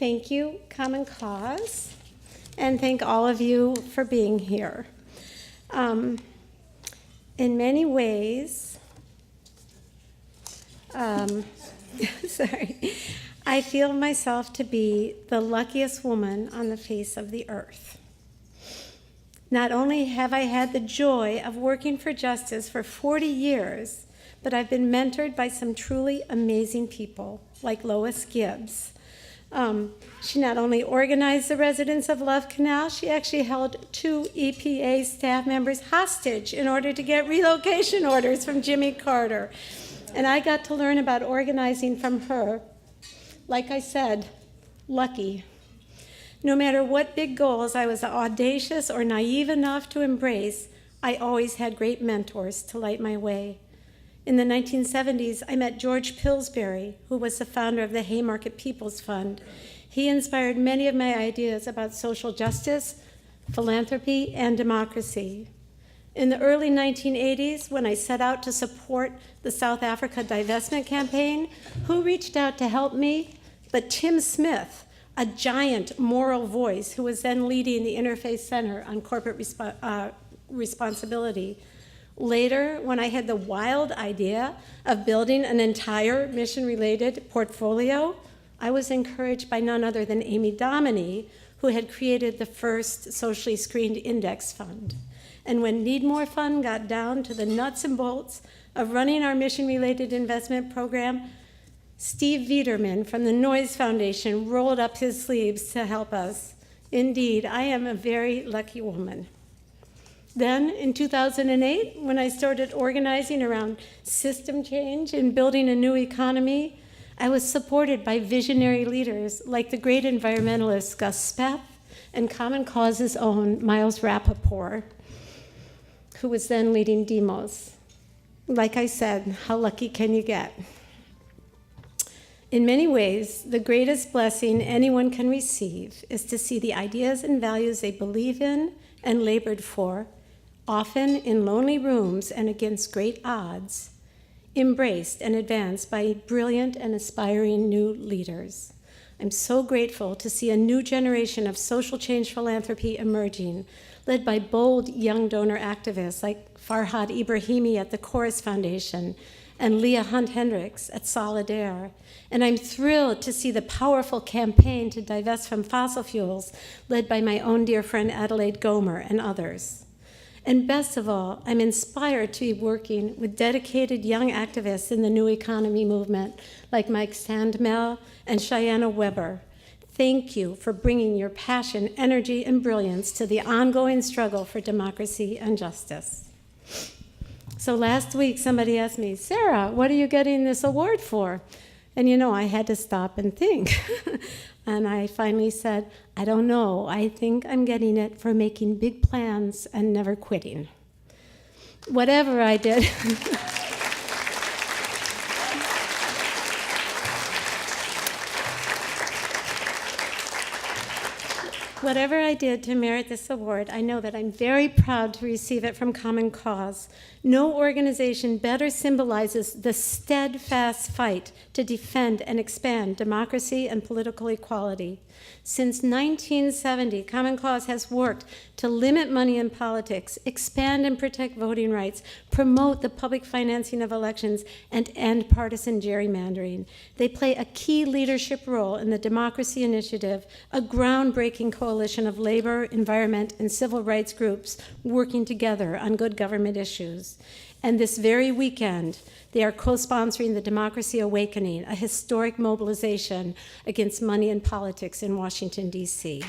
Thank you, Common Cause, and thank all of you for being here. In many ways, sorry, I feel myself to be the luckiest woman on the face of the earth. Not only have I had the joy of working for justice for 40 years, but I've been mentored by some truly amazing people, like Lois Gibbs. She not only organized the residents of Love Canal, she actually held 2 EPA staff members hostage in order to get relocation orders from Jimmy Carter. And I got to learn about organizing from her. Like I said, lucky. No matter what big goals I was audacious or naive enough to embrace, I always had great mentors to light my way. In the 1970s, I met George Pillsbury, who was the founder of the Haymarket People's Fund. He inspired many of my ideas about social justice, philanthropy, and democracy. In the early 1980s, when I set out to support the South Africa divestment campaign, who reached out to help me? But Tim Smith, a giant moral voice who was then leading the Interfaith Center on Corporate Responsibility. Later, when I had the wild idea of building an entire mission-related portfolio, I was encouraged by none other than Amy Dominy, who had created the first socially screened index fund. And when Need More Fund got down to the nuts and bolts of running our mission-related investment program, Steve Viederman from the Noise Foundation rolled up his sleeves to help us. Indeed, I am a very lucky woman. Then, in 2008, when I started organizing around system change and building a new economy, I was supported by visionary leaders like the great environmentalist Gus Speth and Common Cause's own Miles Rappaport, who was then leading Demos. Like I said, how lucky can you get? In many ways, the greatest blessing anyone can receive is to see the ideas and values they believe in and labored for, often in lonely rooms and against great odds, embraced and advanced by brilliant and aspiring new leaders. I'm so grateful to see a new generation of social change philanthropy emerging, led by bold young donor activists like Farhad Ibrahimi at the Chorus Foundation and Leah Hunt Hendricks at Solidaire. And I'm thrilled to see the powerful campaign to divest from fossil fuels led by my own dear friend Adelaide Gomer and others. And best of all, I'm inspired to be working with dedicated young activists in the new economy movement like Mike Sandmel and Cheyenne Weber. Thank you for bringing your passion, energy, and brilliance to the ongoing struggle for democracy and justice. So last week, somebody asked me, Sarah, what are you getting this award for? And you know, I had to stop and think. And I finally said, I don't know. I think I'm getting it for making big plans and never quitting. Whatever I did. Whatever I did to merit this award, I know that I'm very proud to receive it from Common Cause. No organization better symbolizes the steadfast fight to defend and expand democracy and political equality. Since 1970, Common Cause has worked to limit money in politics, expand and protect voting rights, promote the public financing of elections, and end partisan gerrymandering. They play a key leadership role in the Democracy Initiative, a groundbreaking coalition of labor, environment, and civil rights groups working together on good government issues. And this very weekend, they are co-sponsoring the Democracy Awakening, a historic mobilization against money in politics in Washington, D.C.